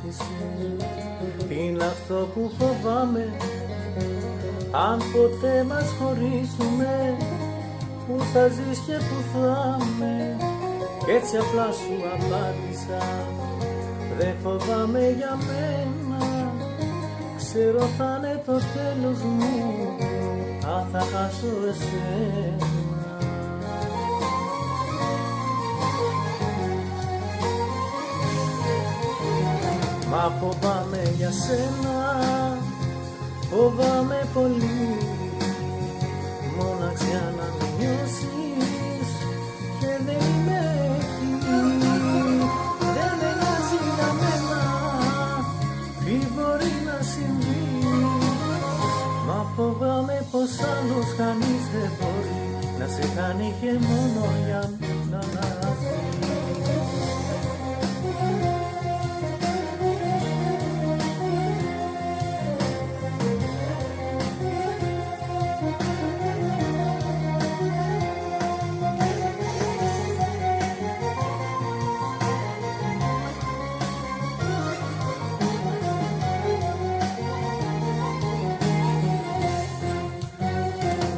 απάντηση. Είναι αυτό που φοβάμαι, αν ποτέ μας χωρίσουμε, που θα ζεις και που θα είμαι. Κι έτσι απλά σου απάντησα, δεν φοβάμαι για μένα. Ξέρω θα είναι το τέλος μου, αν θα χάσω εσένα. Μα φοβάμαι για σένα, φοβάμαι πολύ. Μοναξιά να με νιώσεις και δεν είμαι εκεί. Δεν με νοιάζει για μένα, τι μπορεί να συμβεί. Μα φοβάμαι πως άλλος κανείς δεν μπορεί να σε κάνει και μόνο για μένα να ζει.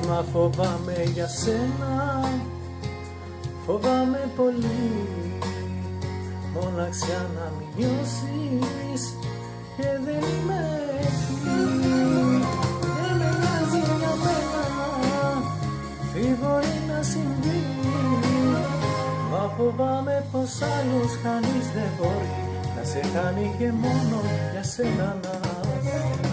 Μα φοβάμαι για σένα, φοβάμαι πολύ. Μοναξιά να μην νιώσεις και δεν είμαι εκεί. Δεν με νοιάζει για μένα, τι μπορεί να συμβεί. Μα φοβάμαι πως άλλος κανείς δεν μπορεί να σε κάνει και μόνο για σένα να ζει.